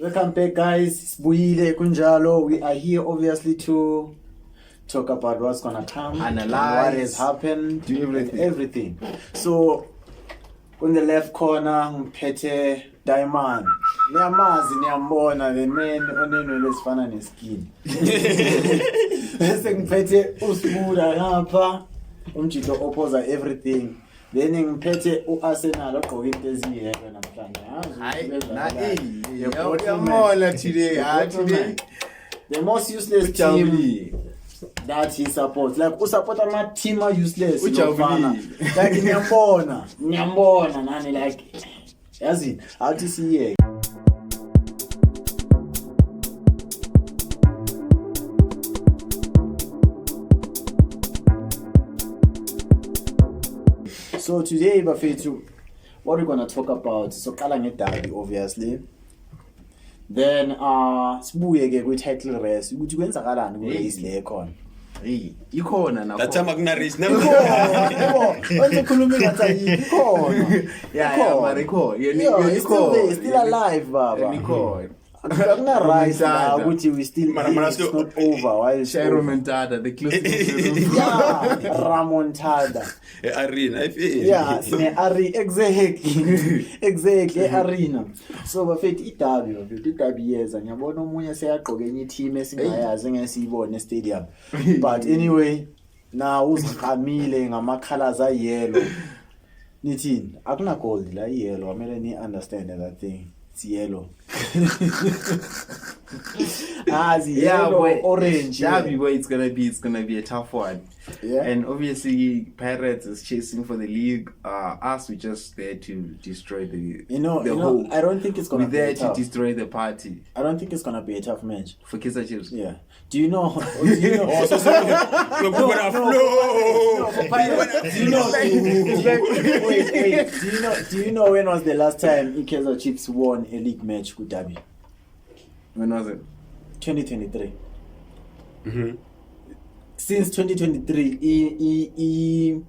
Welcome back, guys. Sibuyile kunjalo. We are here obviously to talk about what's gonna come, analyze what has happened, do everything. So on the left corner, ngiphethe Diamond. Niyamazi niyambona the man onenwele ezifana neskin. Bese ngiphethe uSibuda ngapha, umjito opposer everything. Then ngiphethe uArsenal ogqoke into eziyeke namhlanje. Today. The most useless team that he supports. Like usupport ama team are useless. Like niyambona nani like yazi athi siye. So today, Bafethu, what we're gonna talk about, so qala ngedabi obviously. Then sibuye ke kwi title race ukuthi kwenzakalani ku race le khona. Ikhona na. That time akuna race na. Wenze khuluma ngathi ikhona. Yeah, Mariko. You're still alive, baba. Nikhona. Akuna rise ukuthi we still not over while Remontada, the closest. Yeah, Remontada. Arena, I feel. Yeah, exactly arena. So bafethu idabi yeza ngiyabona umunye seyagqoka enye team esingayazi ngesiyibone stadium. But anyway, now uzikhamile ngama colors ay yellow. Nithini? Akuna gold la yellow, amele ni understand that thing. It's yellow. Yellow, orange. Derby, where it's gonna be a tough one. Yeah. And obviously Pirates is chasing for the league. Us we just there to destroy the hope. I don't think it's gonna be be there tough. to destroy the party. I don't think it's gonna be a tough match for Kaizer Chiefs. Yeah. Do you know? Do you know when was the last time Kaizer Chiefs won a league match with Derby? When was it? 2023. Mm-hmm. Since 2023,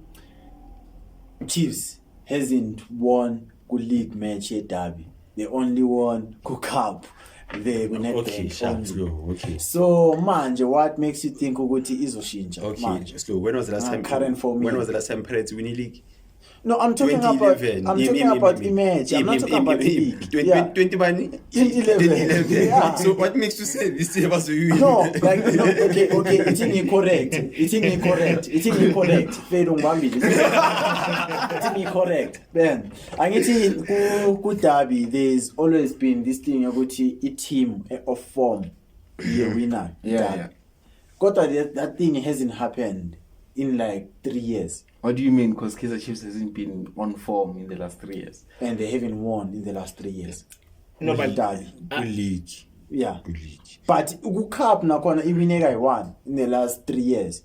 Chiefs hasn't won a league match at Derby. They only won cup. Okay. So manje, what makes you think ukuthi izoshintsha? Okay. Manje. So when was the last time? Current formula. When was the last time Pirates win a league? No, I'm talking about image. I'm not talking about the league. 2011. Yeah. So what makes you say this year was a win? No, like no, okay. It's incorrect. Fedon Bambi. It's incorrect. Ben, angithi ku Derby there's always been this thing ukuthi a team of form the winner. Yeah. Got that thing hasn't happened in like 3 years. What do you mean? Because Kaizer Chiefs hasn't been on form in the last 3 years. And they haven't won in the last 3 years. No, but Derby. Good league. Yeah. Good league. But Cup nakhona iwineka won in the last 3 years.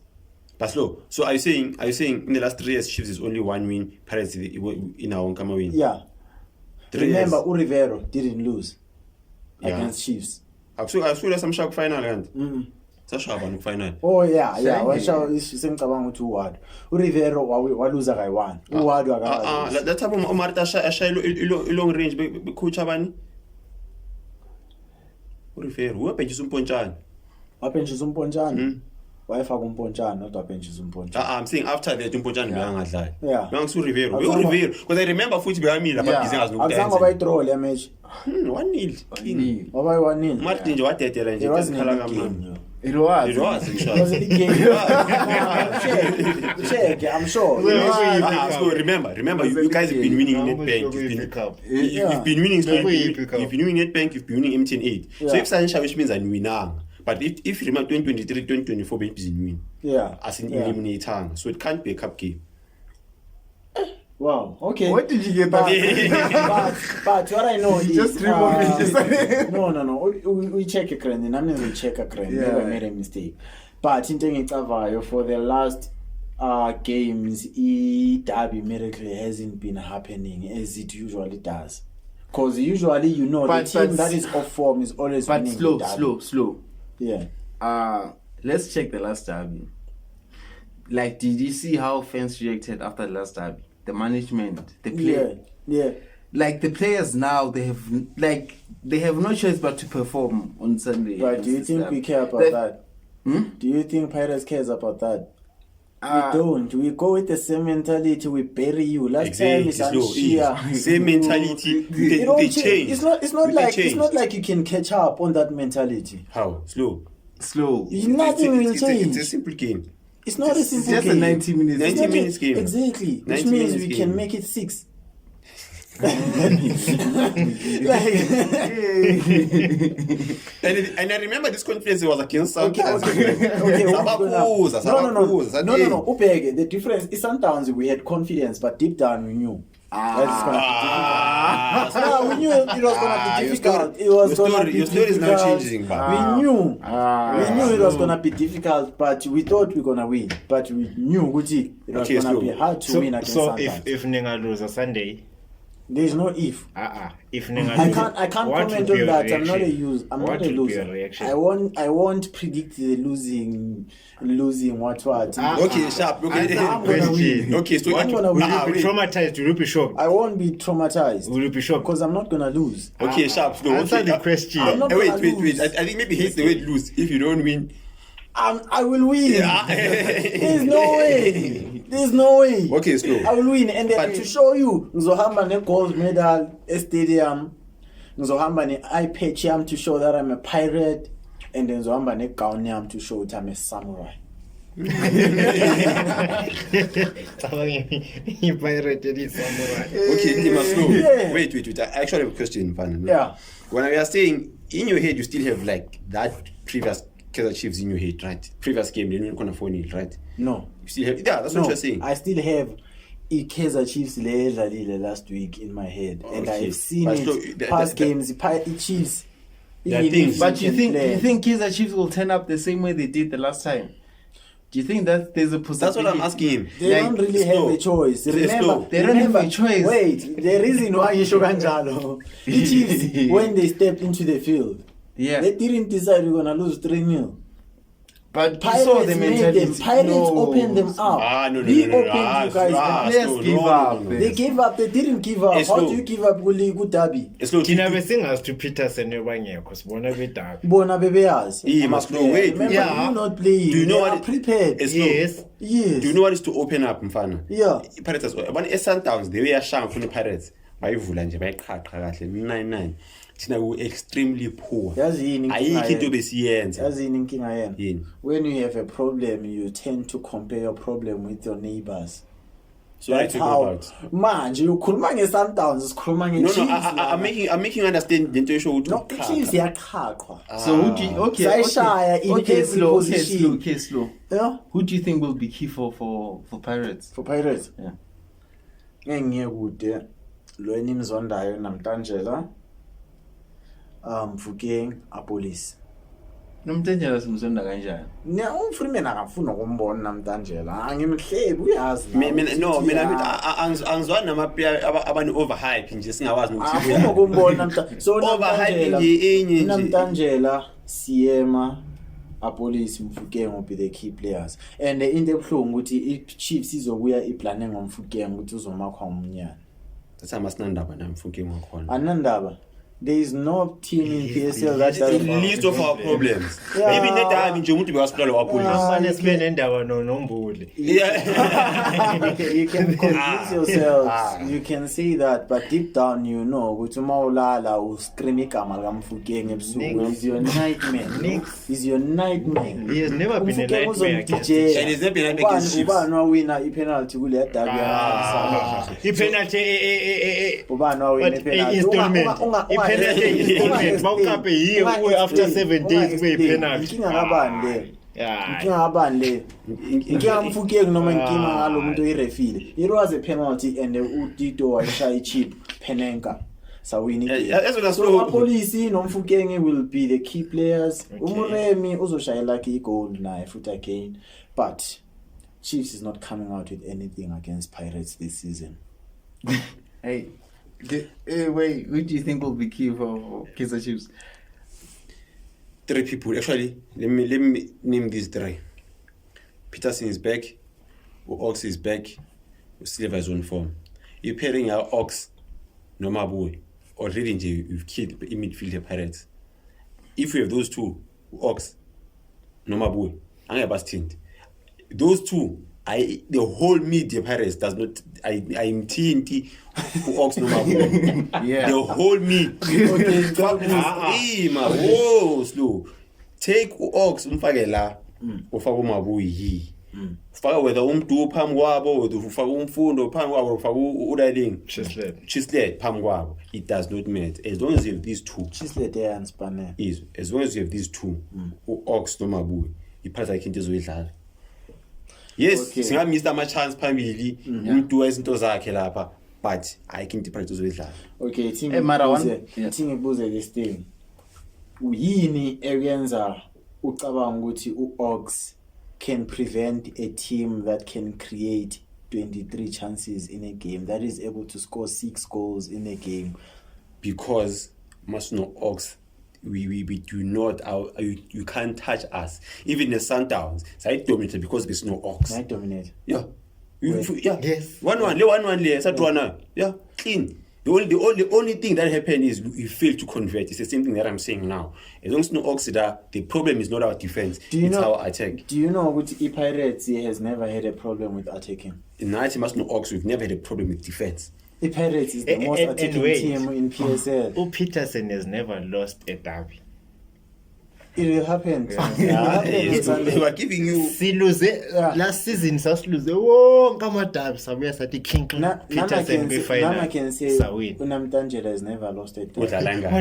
But slow. So are you saying in the last 3 years Chiefs is only one win, Pirates in our own win? Yeah. 3 Remember, years. Rivero didn't lose against Chiefs. I saw some shark final and Sashaba final. Oh yeah. Washo isengicabanga ukuthi uWard. Rivero waluza kayi-1. uWard waka. That time uMarta ashaya long range becoach abani? Rivero wabhenjisa uMpontshane. Wabhenjisa uMpontshane. Wayefaka uMpontshane kodwa wabhenjisa uMpontshane. I'm saying after that uMpontshane beyangadlali. Yeah. Nangisu Rivero. Rivero because I remember futhi beyamila babhizi ngazinokuthi. Azange bayidraw le match. 1-0. Wabayi 1-0. Martin nje wadedela nje esikhala kamama. It was a game. Check, I'm sure. So remember, you guys have been winning Nedbank. You've been winning Nedbank, you've been winning MTN 8. So if Sanisha, which means I'm winning. But if you remember 2023, 2024, we've been win. Yeah. As in eliminating. So it can't be a cup game. Wow. Okay. What did you get back? But what I know is just remove it. No. We check a crane. I mean, we check a crane. Yeah. Never made a mistake. But in Tengicavayo for the last games, Derby miracle hasn't been happening as it usually does. Because usually, the team that is off form is always winning. But slow. Yeah. Let's check the last Derby. Like, did you see how fans reacted after the last Derby? The management, the play. Yeah. like the players now, they have no choice but to perform on Sunday. But do you think we care about that? Do you think Pirates cares about that? We don't. We go with the same mentality. We bury you. Last time is same mentality. They change. It's not like you can catch up on that mentality. How? Slow. Nothing will change. It's a simple game. It's not a simple game. It's just a 90 minutes. 90 minutes game. Exactly. Which means we can make it 6. And I remember this conference was against South No. Upege, the difference is sometimes we had confidence, but deep down we knew. We knew it was gonna be difficult. Your story is now changing, we knew it was gonna be difficult, but we thought we were gonna win. But we knew it was gonna be hard to win against Sunday. So if Ninga lose a Sunday, there is no if. If Ninga I can't comment on that. I'm not a loser. I won't predict the losing what. Okay, sharp. Okay, I'm gonna win. Okay, so I'm gonna win. Will you be traumatized? Will you be shocked? I won't be traumatized. Will you be shocked? Because I'm not gonna lose. Okay, sharp. No, answer the question. Wait. I think maybe hates the word lose. If you don't win, I will win. There's no way. Okay, slow. I will win, and then to show you, ngizohamba ne-gold medal stadium, ngizohamba ne-iPad yam to show that I'm a pirate, and then ngizohamba ne-gown yam to show that I'm a samurai. Okay, slow. Wait. I actually have a question, Pan. Yeah. When we are saying in your head, you still have like that previous Kaizer Chiefs in your head, right? Previous game, they didn't want to phone it, right? No. You still have, that's what you're saying. I still have Kaizer Chiefs last week in my head, and I've seen past games. Chiefs. But do you think Kaizer Chiefs will turn up the same way they did the last time? Do you think that there's a possibility? That's what I'm asking him. They don't really have a choice. They don't have a choice. Wait, the reason why you show Ganjalo, the Chiefs, when they stepped into the field, they didn't decide we're gonna lose 3-0. But Pirates made them. Pirates opened them up. We opened you guys. Players give up. They gave up. They didn't give up. How do you give up good derby? Kina besingers to Peterson because bona bedabi. Bona bebeyazi. Wait. Remember, you're not playing. Do you know what? Prepared. Yes. Do you know what is to open up, Mfana? Yeah. Pirates. When Sundowns, they were sharp for the Pirates. Bayivula nje bayiqhaqha kahle 9-9. Thina we extremely poor. Ayikho into besiyenza. Yazini inkinga yena. When you have a problem, you tend to compare your problem with your neighbors. So that's how manje ukhuluma nge-Sundowns sikhuluma nge-Chiefs. No, I'm making you understand the into show. No, Chiefs yaqhaqwa. So who do you, okay, slow. Yeah. Who do you think will be key for Pirates? For Pirates? Yeah. Ngeke kude lo enimzondayo namtanjela. Mfukeng apolice. Nomtanjela simzonda kanjani? Umfrimena akafuna ukumbona namtanjela. Angimhlebi uyazi. Mina angizwani namaplayer abantu overhype nje singawazi ukuthi afuna ukumbona namtanjela. So overhype nje enye nje. Namtanjela Siema apolice Mfukeng will be the key players. And into ebhlungu ukuthi iChiefs izobuya iplane ngomfukeng ukuthi uzomakwa umnyana. That's amasinandaba namfukeng wakhona. Anandaba. There is no team in PSL that does the least of our problems. Maybe not that nje umuntu bekasiqala wapolice. Afane sibe nendaba nombuli. You can convince yourselves. You can see that, but deep down you know ukuthi uma ulala uscream igama likaMfukeng ebusuku is your nightmare. Is your nightmare. He has never been a nightmare. And he's never been a nightmare. Ubani wawina ipenalty kule derby yakhe. Ipenalty Ubani wawina ipenalty. Mawukape here after 7 days we penalty. Inkinga kabani le. Inkinga Mfukeng noma inkinga ngalo umuntu oyirefile. It was a penalty and uTito washaya chip Penenka. Sawini. So police noMfukeng will be the key players. Umuremi uzoshayela goal naye futhi again. But Chiefs is not coming out with anything against Pirates this season. Hey, wait, who do you think will be key for Kaizer Chiefs? 3 people. Actually, let me name these 3. Peterson is back. Ox is back. Silva is on form. You're pairing our Ox Mabuye, already you've killed in midfielder Pirates. If you have those two, Ox, Mabuye, Angabastint, those two, the whole media Pirates does not. I'm TNT Ox Mabuye. Yeah. The whole media. Slow. Take Ox umfakela ufaka uMabuye. Ufaka whether umdu phambi kwabo whether ufaka umfundo phambi kwabo ufaka uRailing Chislet phambi kwabo, it does not matter as long as you have these two. Chislet yanspanel is as long as you have these two Ox noMabuye iphatha yakhe into ezoyidlala. Yes, singamisa ama chance phambili umuntu wezinto zakhe lapha, but ayikho into iphatha ezoyidlala. Okay, ngibuze this thing. Uyini ekwenza ucabanga ukuthi uOx can prevent a team that can create 23 chances in a game, that is able to score 6 goals in a game? Because must know Ox, we do not, you can't touch us. Even the Sundowns, I dominated because there's no Ox. I dominate. Yeah. Yeah. Yes. 1-1, yeah, clean. The only thing that happened is we failed to convert. It's the same thing that I'm saying now. As long as no Ox there, the problem is not our defense, it's our attack. Do you know what Pirates has never had a problem with attacking? In our team, must know Ox, we've never had a problem with defense. Pirates is the most attacking team in PSL. Peterson has never lost a derby. It will happen. They were giving you. Last season, Sasluse. Oh, come on, derby. Samuel Sati King Peterson be final. Nana can say Unamtangela has never lost a derby. Udlalanga.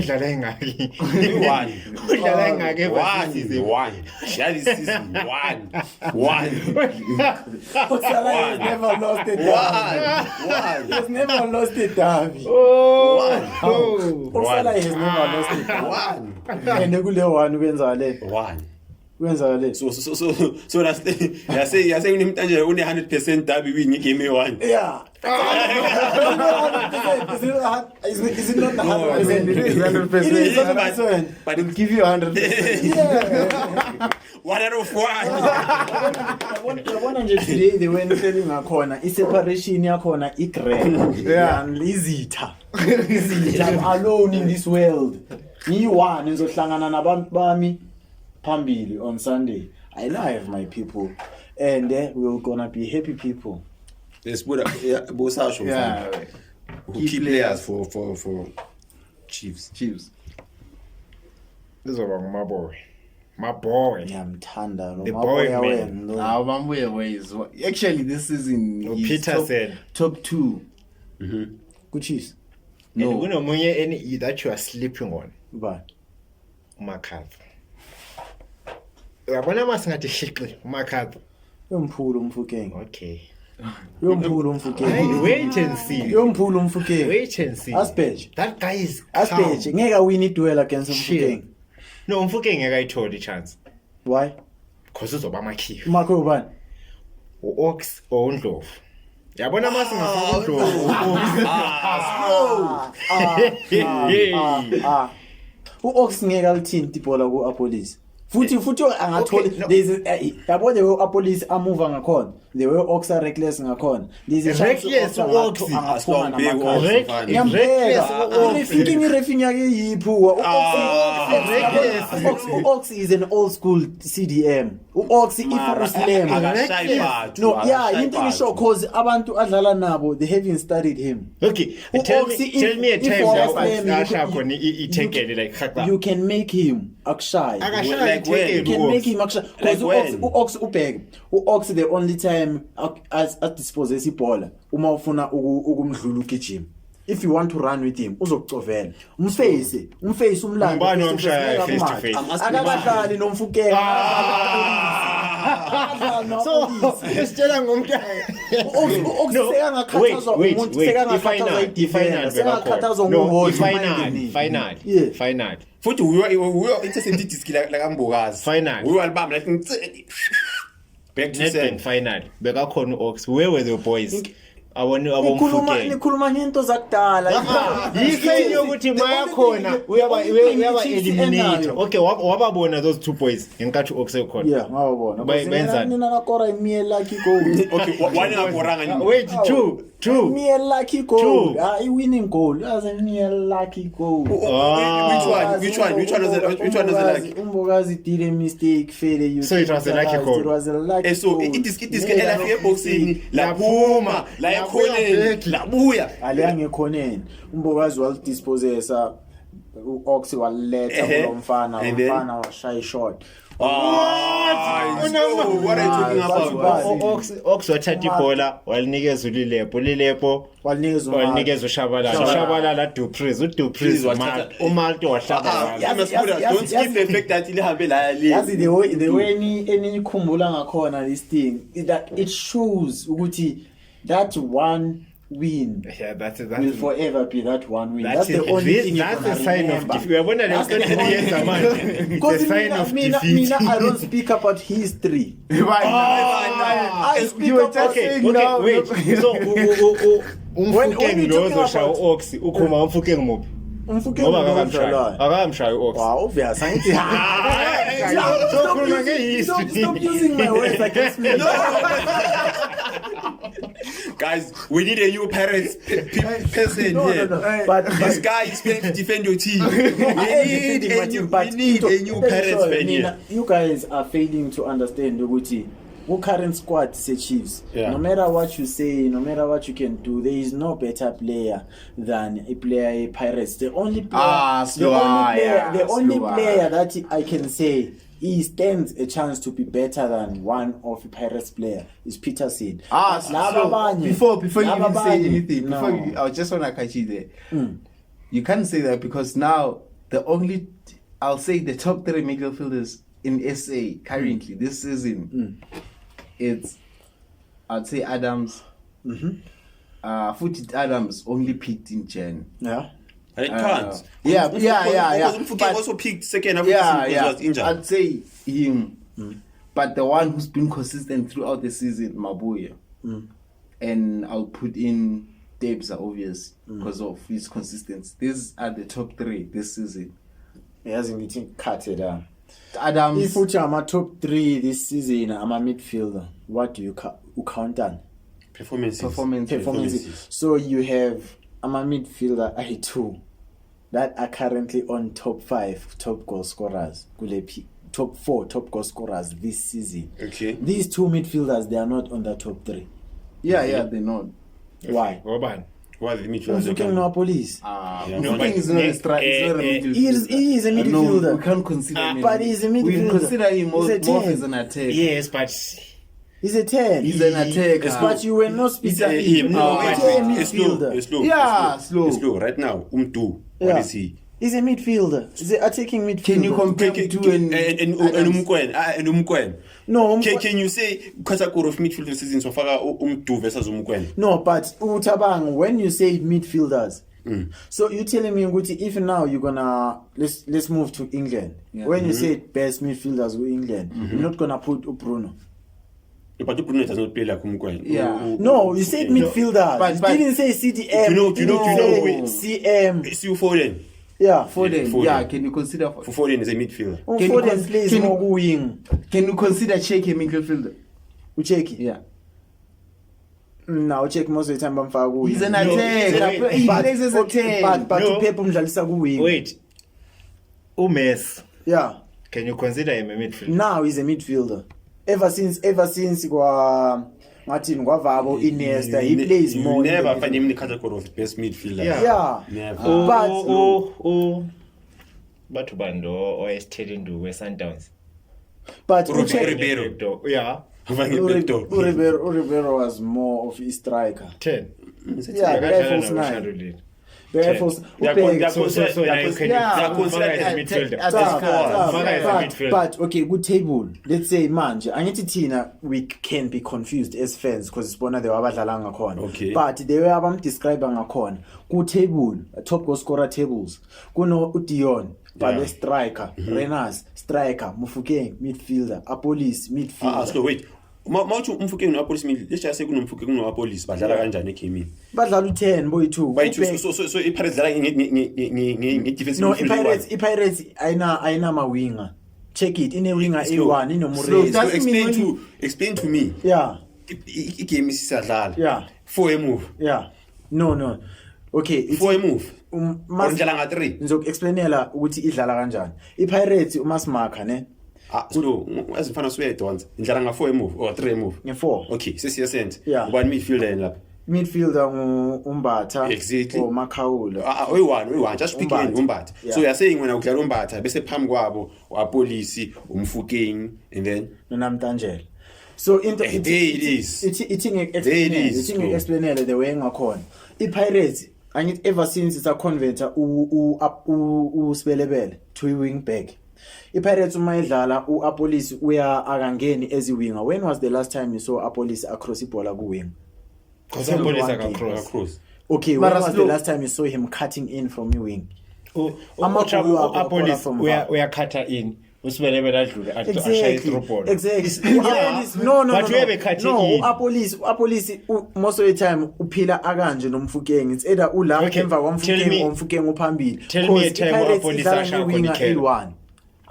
One. That is season 1. Salah has never lost a derby. He has never lost a derby. Salah has never lost a derby. And the one wins all it. Wins all it. So that's you're saying Unamtangela only 100% derby win. You gave me 1. Yeah. Is it not 100%? It is 100%. But it'll give you 100%. Yeah. 1 out of 1. Today they went telling Akona, is separation Yakona, Ikre, and Izita. Alone in this world. Me one is Otlangana Bami Pambili on Sunday. I love my people, and we're gonna be happy people. Let's put both out who keep players for Chiefs. This is about my boy. Yamthanda. The boy man. Mabuye actually this season Peterson top 2. Good cheese. No. Any that you are sleeping on. But Umakhadha. Uyabona masingathi shiqi Umakhadha. Yomphula umfukeng. Okay. Yomphula umfukeng. Wait and see. Yomphula umfukeng. Wait and see. Aspeje. That guy is Aspeje. Ngeke win duel against umfukeng. No, umfukeng ngeke ayithole chance. Why? Because uzoba amakhifu. Umakho ubani? Ox or uNdlovu. Yabona masingafaka uNdlovu. uOx ngeke alithinta ibhola kuApolice. Futhi angatholi yabo the way Police amuva ngakhona, the way Ox are reckless ngakhona, there's a chance Ox angaphuma namakhosi. Thinking refinya ke yiphuwa. Ox is an old school CDM. Ox iForuslam. No, yeah, into show cause abantu adlala nabo, they haven't studied him. Okay, tell me a time that you can make him akshay. Like you can make him akshay because Ox ubheke. Ox the only time as dispossess ibhola uma ufuna ukumdlula ugijima. If you want to run with him uzokucovela umface umlando umbani wamshaya face to face akadlali nomfukeka so sitshela ngomuntu okuseka ngakhathazwa umuntu seka ngakhathazwa final futhi uyo intercept disk la kambokazi final uyo albamba like back to net final beka khona uOx where were the boys nikhuluma ngento zakudala yike yokuthi maya khona uyaba eliminate. Okay, wababona those two boys ngenkathi uOx ekhona. Yeah, ngababona. Benzani nina nakora imiye lucky goal. Okay, wani ngakoranga wait, two True. Mere lucky goal. True. I winning goal. That's a mere lucky goal. Which one was the lucky? Umbogazi did a mistake, failure. So it was a lucky goal. It was a lucky So goal. it is LFA boxing la phuma la ekhoneni la buya. Aliyange khoneni. Umbogazi wal dispossessa uOx waletha kulomfana, umfana washaya shot. What are you talking about? Ox wathatha ibhola walinikeza ulilepo walikeza ushabalala Dupreez uMalto wahlaba. Don't skip the fact that lihambe la le. Yazi the way enikhumbula ngakhona this thing that it shows ukuthi that one win will forever be that one win. That's the only thing that's the sign of defeat. Uyabona le nto yenza manje. It's a sign of defeat. I don't speak about history. I speak about wait. So umfukeng lo ozoshaya uOx ukhuma umfukeng muphi? Ngoba akamshaya uOx. Wow, obvious. Stop using my words against me. Guys, we need a new parents person here. But this guy is paying to defend your team. We need a new parents fan here. You guys are failing to understand Uguti. Who current squad say Chiefs. Yeah. No matter what you say, no matter what you can do, there is no better player than a player Pirates. The only player, the only player that I can say he stands a chance to be better than one of the Pirates player is Peter Sid. Before you even say anything, I just want to catch you there. You can't say that because now I'll say the top 3 midfielders in SA currently this season. I'd say Adams. Footed Adams only peaked in Jan. Yeah. It can't. Yeah. But also peaked second after was injured. I'd say him. But the one who's been consistent throughout the season, Mabuya. And I'll put in Debs, obvious, because of his consistency. These are the top 3 this season. He hasn't been cut it down. Adams. If I'm a top 3 this season, I'm a midfielder. What do you count on? Performances. So you have I'm a midfielder I2 that are currently on top 5 top goal scorers. Top 4 top goal scorers this season. Okay. These 2 midfielders, they are not on the top 3. Yeah, they're not. Why? Why the midfielder? No police. He's not a striker. He is a midfielder. No, we can't consider him. But he's a midfielder. We consider him more as an attacker. Yes, but he's a 10. He's an attacker. But you were not speaking him. It's slow. Yeah, slow. It's slow. Right now, what is he? He's a midfielder. He's an attacking midfielder. Can you compare to and Umkwen? No. Can you say category of midfielder season so far versus Umkwen? No, but Utabang, when you say midfielders, so you're telling me if now you're gonna let's move to England. Yeah. When you say best midfielders with England, you're not gonna put Bruno. But Bruno does not play like Umkwen. Yeah. No, you said midfielders. But you didn't say CDM. You know CM. It's you Foden. Yeah, Foden. Yeah, can you consider Foden is a midfielder? Foden plays more wing. Can you consider Cheki a midfielder? Ucheki? Yeah. Now check most of the time bamfaka ku. He's an attacker. He plays as a 10. But uPep umdlalisa ku wing. Wait. Messi. Yeah. Can you consider him a midfielder? Now he's a midfielder. Ever since Martin Guavavo, Iniesta, he plays more. You never find him in the category of best midfielder. Yeah. Never. But Bando or Estelle into Sundowns. But Ribeiro. Yeah. Ribeiro was more of a striker. 10. Yeah, the Air Force 9. The Air Force. But okay, good table. Let's say manje. Angithi Tina we can be confused as fans because it's bona they were abadlala ngakhona. Okay. But they were describe ngakhona. Good table, top goal scorer tables. Kuno uDion. But the striker, Renas, striker, Mufukeng, midfielder, Apolis, midfielder. So wait. Mawuthi umfukeng noApolis midfield. Let's just say kunomfukeng noApolis badlala kanjani eGamini. Badlala u10 boy 2. Wait, so iPirates dlala nge-defensive. No, iPirates ayina ma winger. Check it. In a winger A1 in Murray. So explain to me. Yeah. Igame sisadlala. Yeah. for a move. Yeah. No. Okay, it's For a move. mas Or nga 3. ngizokuexplainela ukuthi idlala kanjani. iPirates uMasmaka ne Slow. As mfana swedonsa. Indlala nga 4 a move or 3 a move. nge4. Okay, sesiyasent. Yeah. Ubani midfielder yini lapha? Midfielder uMbatha Exactly. or Makhawula. Oyi-1 just speak in Umbatha. Yeah. So you're saying when udlala Umbatha bese phambi kwabo uApolisi, uMfukeng and then noNamtanjela. So into There it is. It's bro. explainele the way ngakhona. iPirates angithi ever since it's a converter uSibelebele to wing back. iPirates uma idlala uApolisi uya akangeni as winger. When was the last time you saw Apolisi across ibhola ku wing? Because Apolisi akacross. Okay, when was the last time you saw him cutting in from the wing? Apolisi uyakhatha in. Usibelebele adlule ashaye through ball. Exactly. Yeah. No. But we cutting in. Apolisi most of the time uphila akanje nomfukeng. It's either ula Okay, emva kwamfukeng umfukeng uphambili. Tell me a time uApolisi ashaya khona ikheli. L1.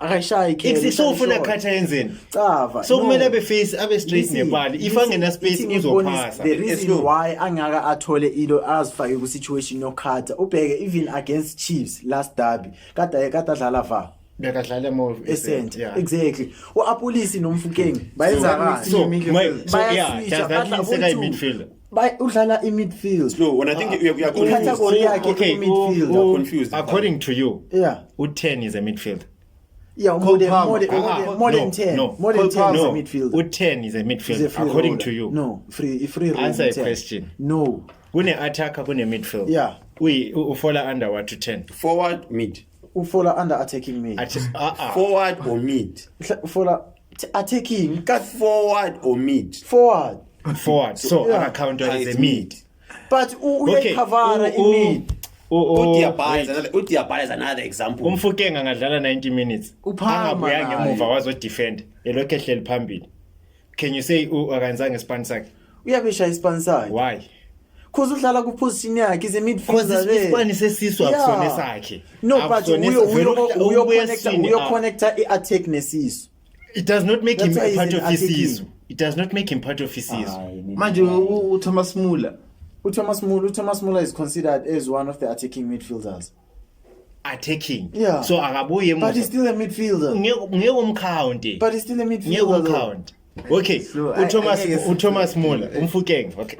Akashaya ikheli. So ufuna khatha enzeni. Cava. So kumele abe-face abe-straight nebali. If angena space uzophasa. The reason why angaka athole ilo azifake ku situation yokhatha ubheke even against Chiefs last derby. Kade dlala va. Bekadlala more Essent. yeah. Exactly. uApolisi nomfukeng bayenza kahle. So does that mean seka midfielder? Udlala midfield. slow. When I think you are Category confused. yakhe midfielder. Confused. According to you, Yeah. U10 is a midfielder. Yeah, more than 10. No. More than 10 is a No, midfielder. U10 is a He's a midfielder. free According roller. to you. No, free roller. Answer a 10. question. No. Kune attacker kune midfield. Yeah. Ufola under what to 10. Forward, mid. Ufola under attacking me. Forward or mid. Ufola attacking. Cut forward or mid. Forward. Forward. So Yeah. our counter is a mid. But uyayikhavara imid. Udiabala is another example. Umfukeng angadlala 90 minutes. Uphama Angabuya naye. ngemuva wazo defend. Elokhu ehleli phambili. Can you say akanzange span sakhe? Uyabesha ispanside. Why? Cause udlala ku position yakhe is a midfielder. Because ispan sesiswa kusone sakhe. No, but uyo connector i-attack nesiso. It does not make him That's why he's part an of his attacking. season. It does not make him part of his season. Manje uThomas Muller. Thomas Muller is considered as one of the attacking midfielders. Attacking. Yeah. So akabuye But he's emuva. still a midfielder. Ngeke umcounte. But he's still a Ngeke midfielder. though. umcount. Okay. So, uThomas Muller, umfukeng. Okay.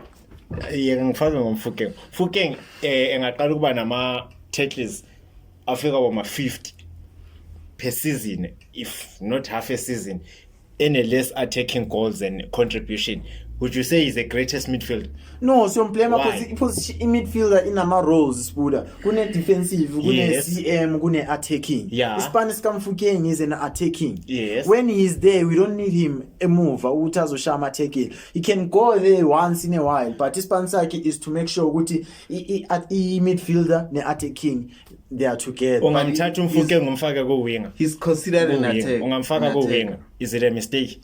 Yeke ngifake ngomfukeng. Fukeng engaqala ukuba nama tackles afika kwama 50 per season, if not half a season, any less attacking goals and contribution. Would you say he's the greatest midfielder? No, so mplema Why? because midfielder inama roles spuda. Kune defensive, kune Yes. CM, kune attacking. Yeah. Spanish Kamfukeng is an attacking. Yes. When he is there, we don't need him a mover. Utazo shama attacking. He can go there once in a while, but his Pansaki is to make sure ukuthi I midfielder ne attacking they are together. Ungamthatha umfukeng umfake ku winger. He's considered an attack. Ungamfaka ku winger. Is it a mistake?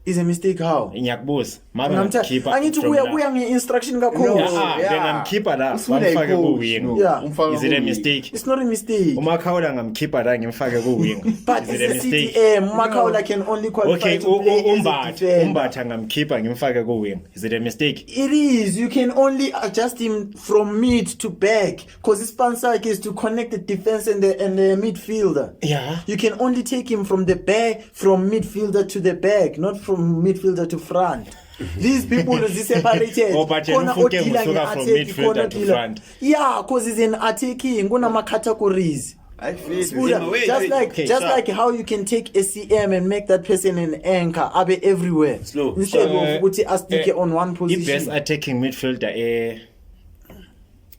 Is a mistake how? Ngiyakubuza. Mara Ngamthatha. ngikhipa. Angithi kuya nge-instruction kakhulu. Ngamkhipha la, Usule ngamfake ku coach, winger. no. Yeah. Umfaka Is it a ku- mistake? It's not a mistake. Umakhawula ngamkhipha la ngimfake ku winger. But Is it a it's a mistake? CTM. Makaula can only qualify Okay, to play as a umbatha defender. ngamkhipha ngimfake ku winger. Is it a mistake? It is. You can only adjust him from mid to back because his Pansaki is to connect the defense and the midfielder. Yeah. You can only take him from the back, from midfielder to the back, not from midfielder to front. These people are separated. Oh, but Khona Mfukeng odila usuka nge-attack, from midfielder khona to odila- front. Yeah, because he's in attacking. Kuna categories. I feel Spuda, Wait, just wait. like Okay, just sir. like how you can take a CM and make that person an anchor, abe everywhere. Slow. Instead of ukuthi astike on one The best position. attacking midfielder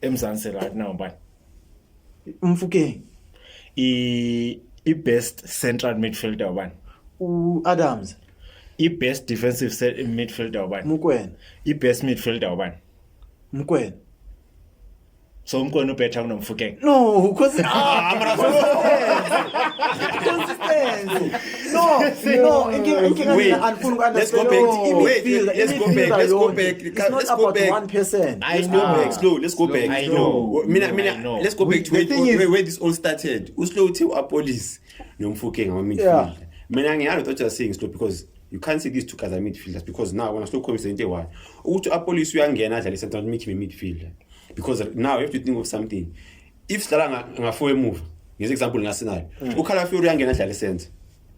eMzansi right now, but Mfukeng, I best central midfielder one. Adams, I best defensive midfielder one. Mukwena, I best midfielder one. Mukwena. So umkona better kunomfukeng. No, because consistency. No. Wait, let's go back. Wait, let's go back. Let's go back. It's Let's not go about back. 1%. Let's go back. Slow. Let's go back. I know. Let's go back to The thing is- where this all started. Uslow to our police. No Mfukeng or midfield. Yeah. Mina I thought you were saying slow because you can't say these two guys are midfielders because now when I still convinced why. Uto Apolis uyangena adlala center make him a midfielder. Because now you have to think of something. If Slala ngafo move, as example in Arsenal, Ukalafiori uyangena adlala center.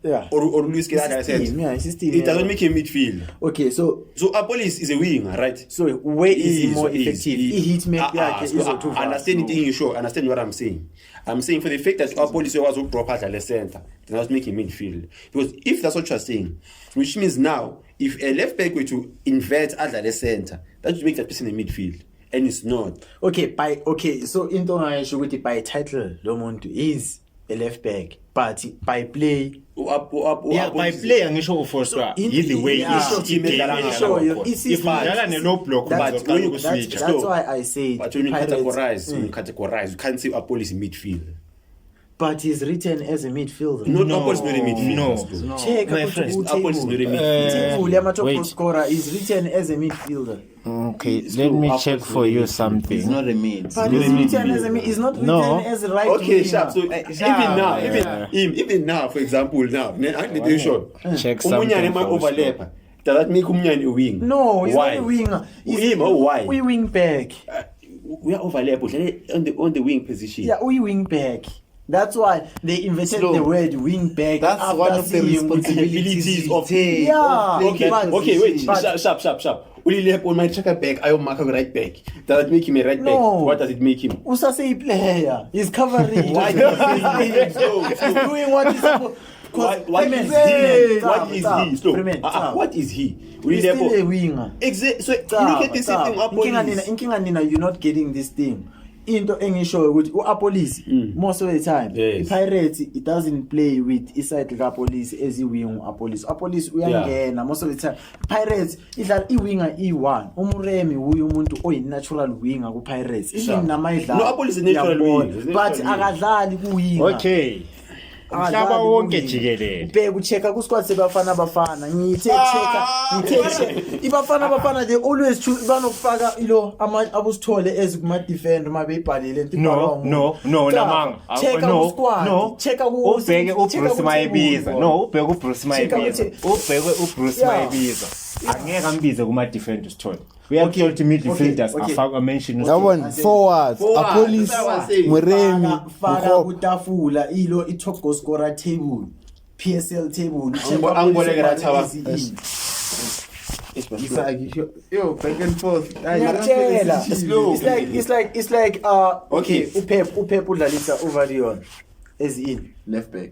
Yeah. Or Luis Quezada said, it doesn't make him midfield. Okay, so Apolis is a winger, right? So where is he more effective? He hit me. Understand it, sure. Understand what I'm saying. I'm saying for the fact that Apolis was a proper at the center, then I was making midfield. Because if that's what you're saying, which means now if a left back were to invert at the center, that would make that person in midfield. And it's not. So into by title, Lomuntu is a left back, but by play. By play angisho ufoster either way if udlala ne-low block that's why I say but when you categorize you can't say Apolis in midfield, but he's written as a midfielder. Apolis not a midfielder. No. Check my friend, Apolis not a midfielder. Wait, scorer is written as a midfielder. Okay, let me check for you something. It's not a mid. But it's written as a mid. It's not written as a right. Okay, sharp. So even now, for example, check something. Overlap. Does that make Umnyani a wing? No, he's not a winger. Why? We wing back. We are overlap on the wing position. Yeah, we wing back. That's why they invented the word wing back. That's one of the responsibilities of Okay, wait. Sharp. Ulilep on my checker back, I will mark a right back. Does that make him a right back? What does it make him? Usa say player. He's covering. Why? He's doing what he's supposed. What is he? He's still a winger. Exactly. So you look at the same thing. Apolis. You're not getting this thing. Into Engisho with Apolis most of the time. Yes. Pirates it doesn't play with inside like Apolis as a wing Apolis. Apolis uyangena most of the time. Pirates idlala iwinger e1. Umuremi uyu umuntu oyi-natural winger ku Pirates. Even namayidlala. No, Apolis is natural winger. But akadlali ku winger. Okay. Mhlaba wonke jikelele. Ubheka uchecka ku squad sebafana ngithe checka ibafana they always choose banokufaka ilo abusithole ezikuma defend uma beyibhalile into no namanga checka ku squad checka ku ubheke uBruce Mayibiza ubheke uBruce Mayibiza angeke ambize kuma defend usithole uyakuthola ukuthi midfielders afaka mention yabona forwards Apolis Muremi faka kutafula ilo i-top goal scorer table PSL table angbolekela Thaba yo back and forth it's like okay uPep udlalisa Ovarion as in left back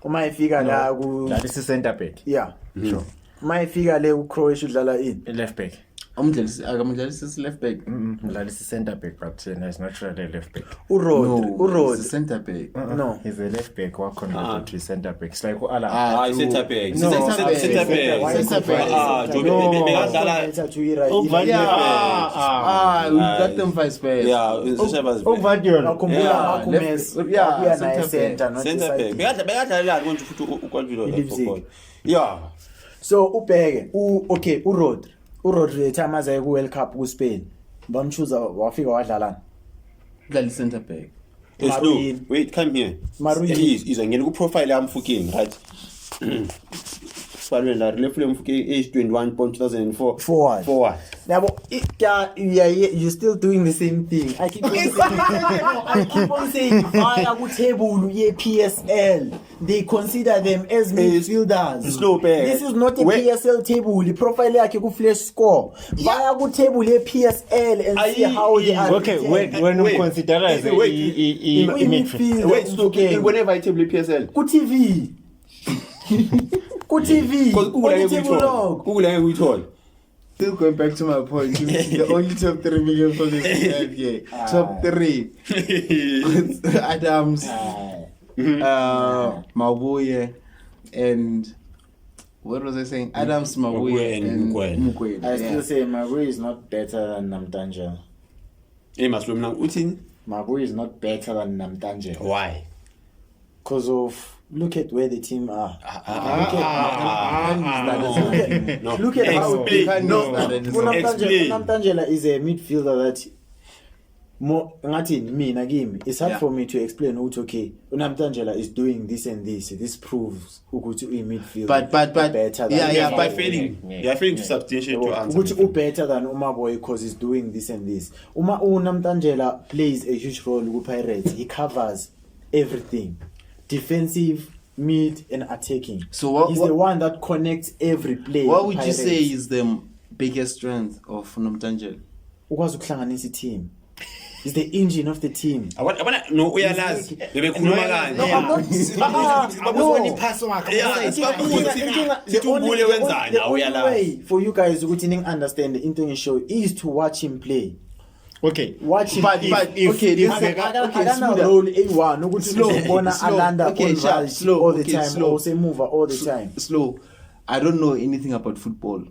uma ifika la ku that is center back yeah sure uma ifika le uCroatia udlala in left back umdlalisi left back umdlalisi center back but he's naturally left back urod center back no he's a left back wa connected to center back it's like Alan center back we got them vice back so ubheke uRodri time azaye ku World Cup ku Spain bamchuza wafika wadlalana dlala center back wait come here is angena ku profile yami Mfukeng right Falwen la left Mfukeng age 21.2004 forward yabo you still doing the same thing I keep on saying via ku table ye PSL they consider them as midfielders. This is not a PSL table. The profile yakhe ku flash score via ku table ye PSL and see how they are. Okay, when you consider as a midfield. Wait, so whenever I table PSL ku TV. Google we told. Still going back to my point, the only top 3 million followers we have here. Top 3. Adams, Mabuye, and what was I saying? Adams, Mabuye, and Mukwege. I still say Mabuye is not better than Namtanja. Mabuye is not better than Namtanja. Why? Because of look at where the team are. Look at how Namtangela is a midfielder that ngathi mina kimi it's hard Yeah. for me to explain ukuthi okay uNamtangela is doing this and this proves ukuthi uyi-midfield But better than yeah, By but you are failing to substantiate your answer. ukuthi better than Umaboy because he's doing this and this. uNamtangela plays a huge role ku-Pirates. He covers everything, defensive, mid and attacking. So he's the one that connects every play. What would you Pirates. say is the biggest strength of Nomtangela? Ukwazi ukuhlanganisa team. He's the engine of the team. Abana no uyalazi bebekhuluma kanje. The only way for you guys ukuthi understand into ngisho is to watch him play. Okay, Watch him. But okay, Akana role A1 ukuthi uzobona alanda all the time or say move all the time. Slow. I don't know anything about football.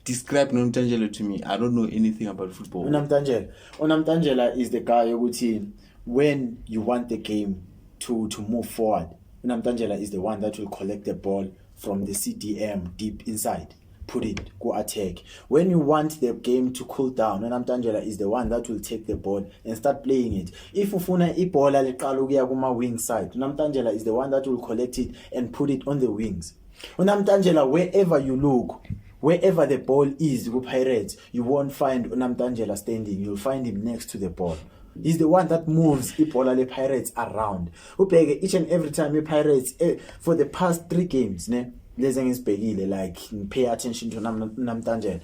Describe Nomtangela to me. I don't know anything about football. Unamtangela is the guy ukuthi when you want the game to move forward, Unamtangela is the one that will collect the ball from the CDM deep inside, put it, go attack. When you want the game to cool down, Unamtangela is the one that will take the ball and start playing it. If ufuna ibola liqala ukuya kuma wing side, Unamtangela is the one that will collect it and put it on the wings. Unamtangela, wherever you look, wherever the ball is with Pirates, you won't find Unamtangela standing. You'll find him next to the ball. He's the one that moves the Pirates around. Each and every time the Pirates for the past 3 games, like pay attention to Namtangela.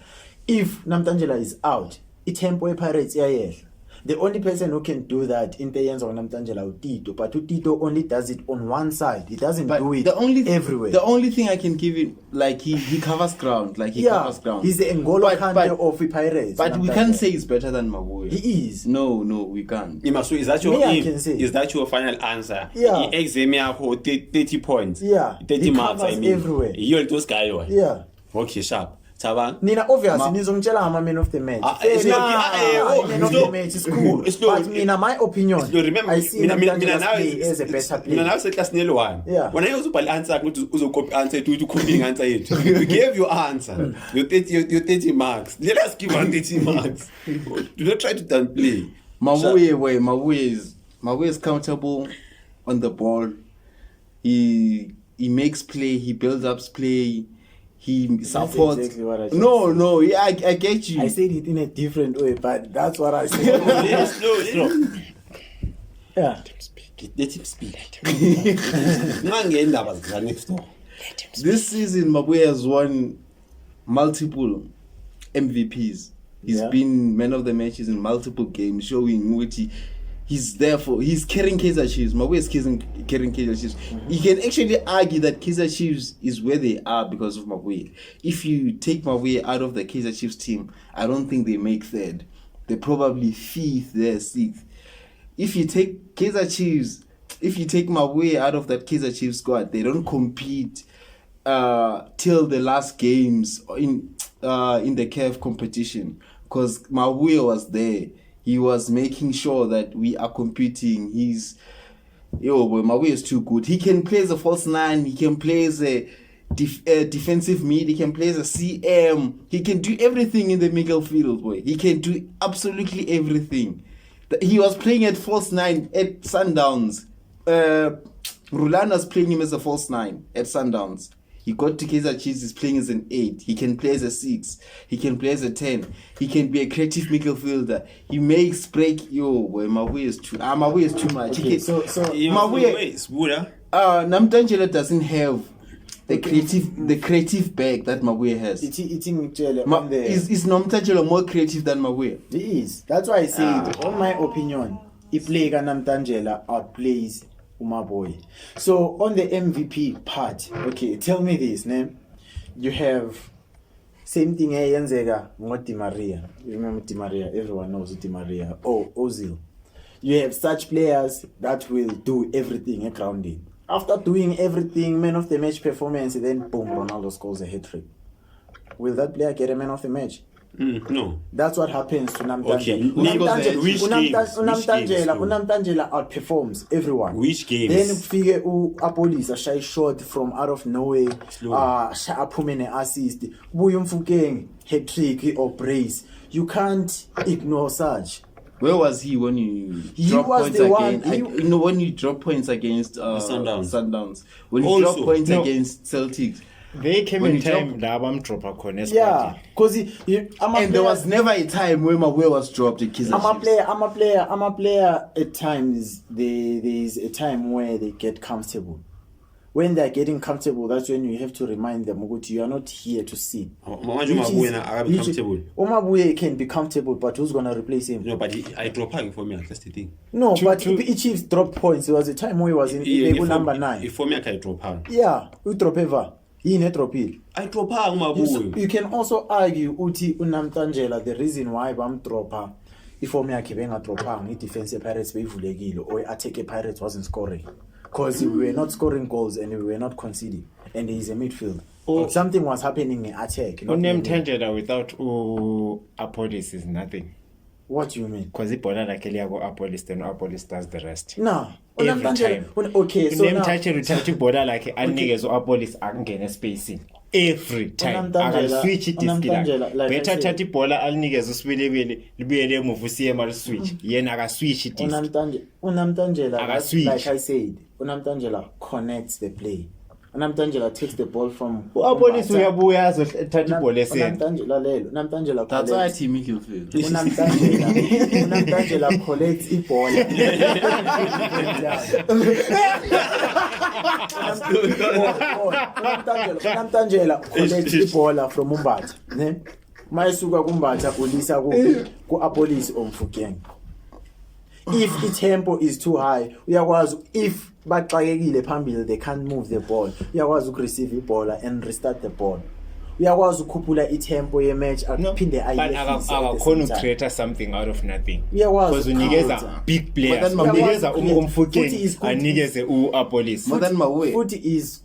If Namtangela is out, it tempo Pirates the only person who can do that in the hands of Namtangela Tito, but Tito only does it on one side. He doesn't do it everywhere. The only thing I can give him, like he covers ground, covers ground. He's the N'Golo Kante of the Pirates. But we can't say he's better than Mabuya. He is. No, we can't. So is that your final answer? Yeah. Exam 30 points. Yeah. 30 marks. I mean, everywhere. You're those guy. Yeah. Okay, sharp. Nina obviously nizongitshela ama man of the match. Man of the match is cool. But mina my opinion. I see Namtangela play as a better player. Mina now say class nelo one. Yeah. When I uzobhala answer ukuthi uzocopy answer to copying answer yethu. We gave you answer. Your 30 marks. Let us give 30 marks. Do not try to downplay. Mabuya is comfortable on the ball. He makes play, he builds up play. He supports. That's exactly what I No, I get you. I said it in a different way, but that's what I said. Slow. Yeah. Let him speak. Next door. This season, Mabuya has won multiple MVPs. He's been man of the matches in multiple games, showing which he's carrying Kaizer Chiefs. Mabuya is carrying Kaizer Chiefs. You can actually argue that Kaizer Chiefs is where they are because of Mabuya. If you take Mabuya out of the Kaizer Chiefs team, I don't think they make 3rd. They're probably 5th, they're 6th. If you take Mabuya out of that Kaizer Chiefs squad, they don't compete till the last games in the CAF competition because Mabuya was there. He was making sure that we are competing. Mabuya is too good. He can play as a false 9. He can play as a defensive mid. He can play as a CM. He can do everything in the middle field, boy. He can do absolutely everything. He was playing at false 9 at Sundowns. Rulan was playing him as a false 9 at Sundowns. He got to Kaizer Chiefs, he's playing as an 8. He can play as a 6. He can play as a 10. He can be a creative midfielder. He makes break. Mabuya is too much. Okay, so Namtangela doesn't have the creative bag that Mabuya has. Is Namtangela more creative than Mabuya? He is. That's why I said, on my opinion, if Lega Namtangela outplays Umaboy. So on the MVP part, okay, tell me this, name. You have same thing Yenzega, Di Maria. You remember Di Maria? Everyone knows Di Maria. Ozil. You have such players that will do everything at grounding. After doing everything, man of the match performance, then boom, Ronaldo scores a hat-trick. Will that player get a man of the match? No. That's what happens to Namtangela. Okay. Unamtangela outperforms everyone. Which games? Then figure Apolis a shy shot from out of nowhere. Apumene assist. Buyum Fukeng hat trick or brace. You can't ignore such. Where was he when you He drop was points the one- against? When you drop points against Sundowns. When you Also, drop points no. against Celtics. They came When in you time la bamdropa khona Yeah, esquad. because And there was never a time when Mabuya was dropped at Kaizer Chiefs. I'm a player. At times, there is a time where they get comfortable. When they're getting comfortable, that's when you have to remind them, Uguti, you are not here to sit. Manje uMabuya akabe comfortable. Umabuya can be comfortable, but who's gonna replace him? No, but I drop her for me. That's the thing. No, Two- but two- Chiefs dropped points. There was a time where he was in number 9. If for me, I can drop her. Yeah, we drop ever. He ne drop it. I drop her uMabuya. You can also argue Uti Unamtanjela the reason why bam dropper if me akhibenga dropang I defense Pirates beyivulekile or attack Pirates wasn't scoring because we were not scoring goals and we were not conceding and there is a midfield. Something was happening in attack. Unemthandela without Apolis is nothing. What do you mean? Because ibhola lakhe liya ku-Apolis, then Apolis does the rest. No. Every time. Okay, so now Unemthandela uthatha ibhola lakhe anikeze u-Apolis angene spacing. Every time. Unamthandela- Akaliswitch idiski Unamthandela, lakhe. like I Better said. thatha ibhola alinikeze uSibelebele libuyele emuva uSiyema liswitch. Yena akaswitch idiski. Unamtanjela, Akaswitch. like I said, Unamtanjela connects the play. Unamtanjela takes the ball from U-Apolis uyabuya azothatha ibhola esenta. Unamtanjela That's why collects. Team midfield. Unamtanjela collects ibhola. Unamtanjela collects ibhola from Umbatha, ne? Mayisuka kuMbatha ulisa ku Apolis omfukeng. If itempo is too high, uyakwazi if baxakekile phambili they can't move the ball. Uyakwazi ukureceive ibhola and restart the ball. Uyakwazi ukukhuphula itempo ye-match aphinde akakhona ucreate something out of nothing. Uyakwazi Because unikeza ukukhawutha. big players. But then Unikeza Futhi umfukeng is good. anikeze u-Apolis. More than Mabuya. Futhi is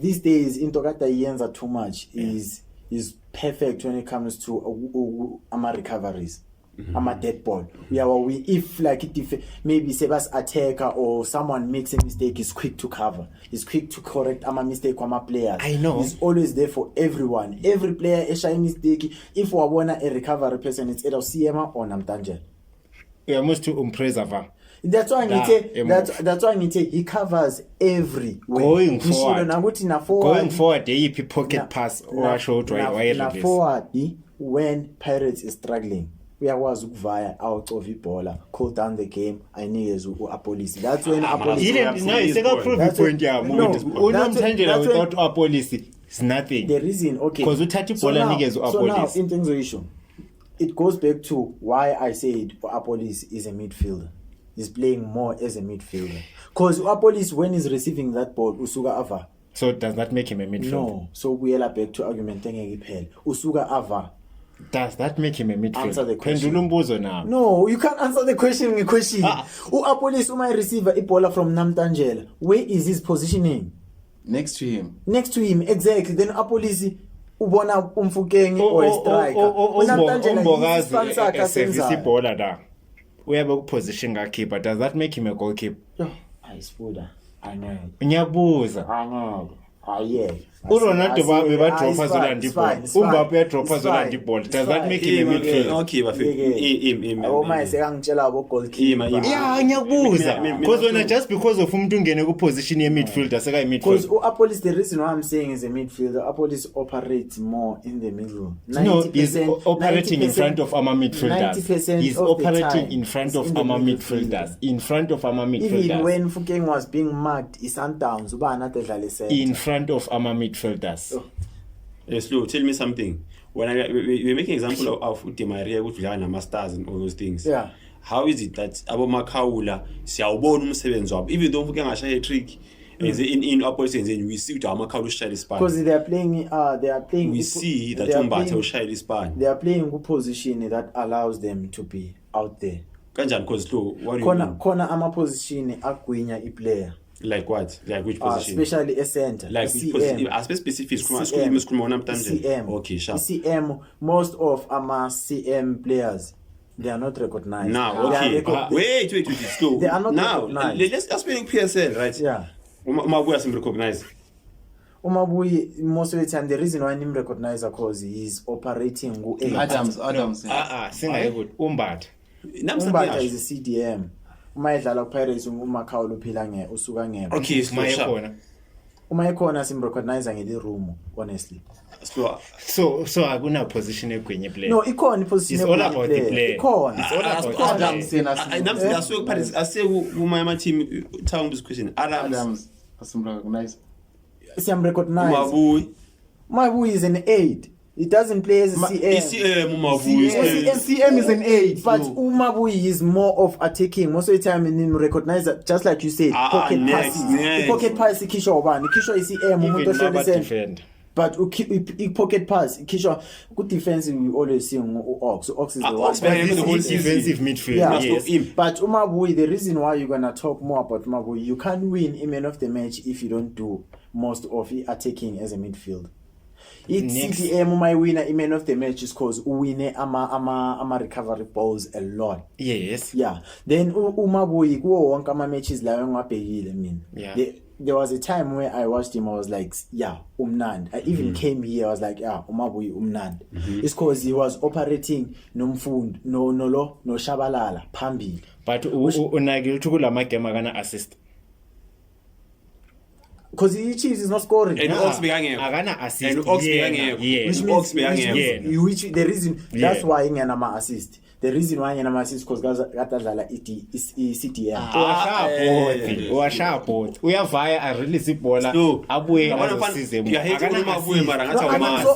these days into kata yenza too much is perfect when it comes to ama recoveries. Ama dead ball. If like maybe Sebas attacker or someone makes a mistake, is quick to cover. He's quick to correct ama mistake kwama players. I know. He's always there for everyone. Every player a shy mistake. If we want a recovery person, it's either Siema or Namtanje. Uyamust umpreserver. That's why that's why he covers everywhere. Going forward. Going forward, eyiphi pocket pass owasho na forward when Pirates is struggling. Uyakwazi ukuvaya awucova ibhola, call down the game, ayinikeze uApolis. That's when Apolis. No, isekaprove point yami. Unomthandela without uApolis is nothing. The reason, okay. Because uthatha ibhola anikeze So now, uApolis. in things issue, it goes back to why I said Apolis is a midfielder. He's playing more as a midfielder. Because Apolis, when he's receiving that ball, usuka ava. So does that make him a midfielder? No. So we are back to argument engeke iphele. Usuka ava. Does that make him a midfielder? Answer the question. Pendula umbuzo now. No, you can't answer the question with a question. Uapolis uma receiver ibola from Namtangela. Where is his positioning? Next to him. Next to him, exactly. Then Apolis ubona umfukeng or a striker. Umbokazi service ibhola la. Uyabe ku-position ka-keeper. Does that make him a goalkeeper? Ayisifuda. Angeke. Ngiyabuza. Angeke. Yeah. uRonaldo bebadropha zolanda ibhola. uMbappe uyadropha zolanda ibhola. Does that make him a midfielder? Okay, bafika. Awumaye sekangitshela abo goalkeeper. Yeah, ngiyabuza. Because when just because of umuntu ungene ku-position ye-midfielder seka Because midfielder. Apolis, the reason why I'm saying is a midfielder, Apolis operates more in the middle. No, he's operating in front of our midfielders. 90% He's of the operating time in front is of in the our midfielder. midfielders. In front of our Even midfielders. when Fukeng was being marked, is Sundowns, uba another dlale center. In front of our midfielders. Slow, tell me something. When we're making example of Di Maria with Nama Stars and all those things. Yeah. How is it that Abo Makaula siyawubona umsebenzi wabo? Even though Fukeng ashaya trick in opposition, then we see that Makaula ushaya ispan. Because they are playing. We see that they are Umbatha playing- ushaya ispan. They are playing a position that allows them to be out there. Kanjani because slow. What do you mean? Corner ama position agwinya player. Like what? Like which position? Especially a center. Like which position? As specific scrum on CM. Okay, sure. CM. Most of our CM players, they are not recognized. Now, They okay. are Wait, slow. They are not now, recognized. let's play PSL, right? Yeah. Mabuya sim recognized. Umabuyi, most of the time, the reason why him recognize because he is operating Adams. Singaye good. Umbatha. Umbatha is a CDM. Uma edlala kuPirates uMakhawula uphila usuka ngeke. Okay, slow sharp. Uma ekhona simrecognize ngeli room honestly. Slow. So akuna position egwenye player. No, ikhona iposition. It's all about the player. Ikhona. It's all about Adams asuke Paris ase kuma team tell this question. Adams recognize. Recognize. Mabu is an 8. He doesn't play as a CM. CM is an 8. But Umabui is more of attacking. Most of the time in him recognize that, just like you said, pocket passes. The pocket pass Kisho Obani. Kisho is CM. But pocket pass Kisho good defense we always see Ox. Ox is the one. Defensive midfield. Yeah. Yes. But Umabui, the reason why you're gonna talk more about Umabui, you can't win a man of the match if you don't do most of it attacking as a midfield. It's CDM my winner man of the match is cause win ama recovery balls a lot. Yes. Yeah. Then Umabui kuwo wonke ama matches lawo ngabhekile mina. Yeah. There was a time where I watched him, I was like, yeah, umnand. I even came here, I was like, yeah, Umabui umnand. It's cause he was operating no shabalala phambili. But unagil tukula magame akana assist. Because he Chiefs is not scoring. And Ox begange. Akana assist. And Ox begange. Which means the reason that's why nganama assist. The reason why nganama assist because gatadlala is CTM. Uwashapot. Uyavaya a release ibhola abuye asisize.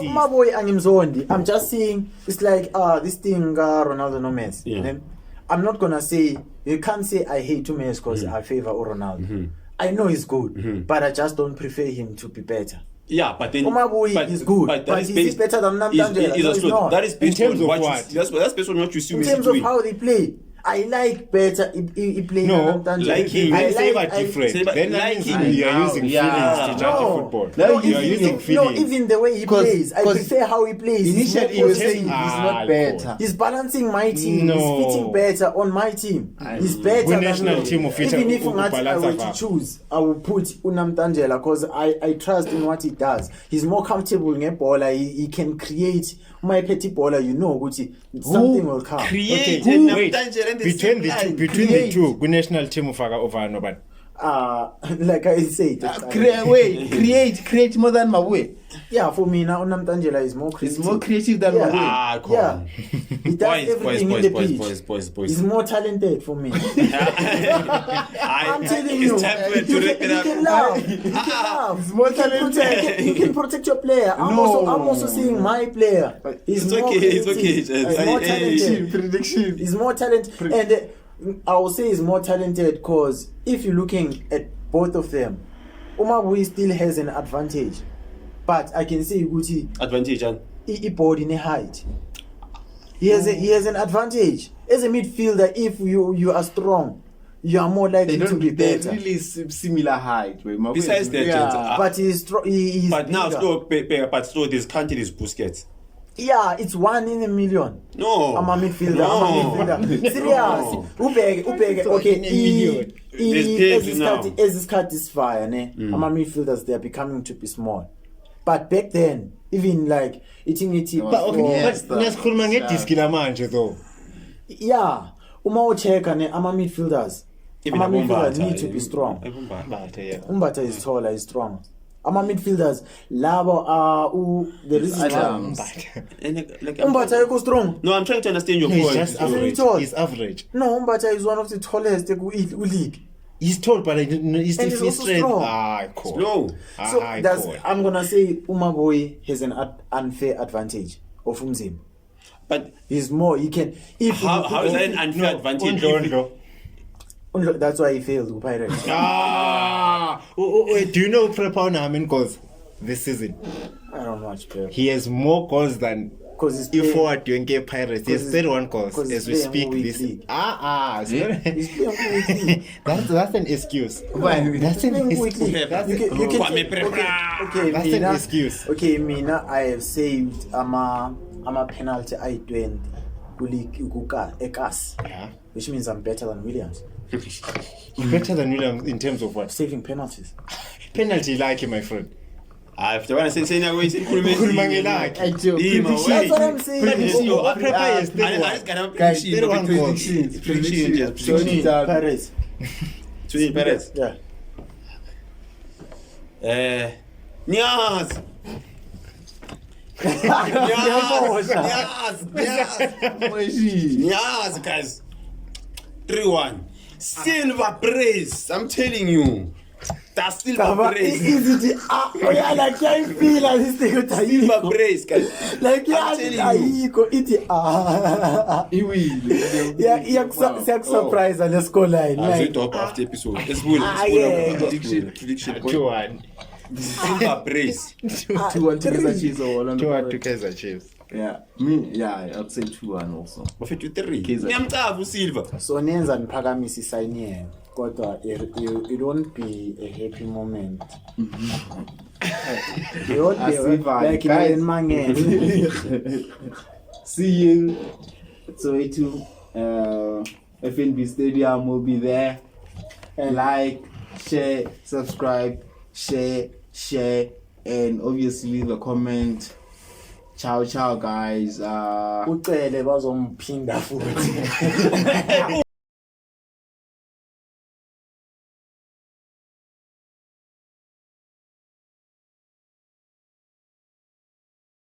Umaboy angimzondi. I'm just saying it's like this thing Ronaldo no Messi. Yeah. I'm not gonna say you can't say I hate Messi because I favor Ronaldo. I know he's good, but I just don't prefer him to be better. Yeah, but then Umabui is good, but he's better than Namdangela. That is based on what? That's based on what you see. In terms of how they play, I like better he play no, than like him. I say but different. Then like him, you are using feelings to judge football. No, you are using feelings. No, even the way he plays, I prefer how he plays. Initially, he was saying he's not better. He's balancing my team. He's fitting better on my team. He's better than national team of even if I were to choose, I will put Unamtangela because I trust in what he does. He's more comfortable in a baller. He can create. My petty baller, you know, Gucci, something will come. Create between the two, good national team of over but like I said, create more than Mawe. Yeah, for me now, Namtangela is more creative. He's more creative than Mawe. Yeah, he does everything in the pitch. He's more talented for me. I'm telling you, it's time for you can laugh. You can laugh. He's more talented. You can protect your player. I'm also saying my player. He's more creative. He's more talented. Prediction. He's more talented, and I will say he's more talented because if you're looking at both of them, Umabui still has an advantage. But I can say Guti advantage and he bought in a height. He has an advantage as a midfielder. If you are strong, you are more likely to be better. They're really similar height. Besides that, but he's strong. But now still this country is Busquets. Yeah, it's 1 in a million. No, I'm a midfielder. No. Serious. Ubeg. Okay. As this card is fire, I'm a midfielders. They are becoming to be small. But back then, even like eating it. But okay, let's call manje though. Yeah, check and I'm a midfielders. I'm a midfielders need to be strong. Umbata is taller, is strong. I'm a midfielders. Labo the reason Umbata is strong. No, I'm trying to understand your point. He's just average. He's average. No, Umbata is one of the tallest league. He's tall, but he's also strong. No. So I'm gonna say Umabui has an unfair advantage of Umzim. But he's more. He can. How is that an unfair advantage? That's why he failed with Pirates. Do you know Prepon how many goals this season? I don't watch Prep. He has more goals than. Because he's forward to engage Pirates. He has 31 goals as we speak. This he's that's an excuse. That's an excuse. That's an excuse. Okay, Mina, I have saved I'm a penalty I-20 yeah. Which means I'm better than Williams. Better than Williams in terms of what? Saving penalties. Penalty like my friend. After one saying I wait Ukhuluma ngelakhe. That's what I'm saying. Tony Perez. Tony Perez. Yeah. Niaz, guys. 3-1. Silver praise. I'm telling you. That's silver praise. Easy to like I feel like this thing Silver praise, guys. like I'm telling you. surprise and let's go line. I'll Like, top after episode. Let's go. Prediction. Two-one. Silver praise. 2-1 to Kaizer Chiefs or 1-1 to Kaizer Chiefs. Yeah, me, yeah, I'd say 2-1 also. But 53. Kaizer. Ngiyamcavu Silver. so nenza niphakamisa isayini yenu kodwa it won't be a happy moment. It won't be like Guys. in Mangel. See you. So FNB Stadium will be there. Like, share, subscribe, share, and obviously leave a comment. Ciao, guys. Ucele bazomphinda futhi.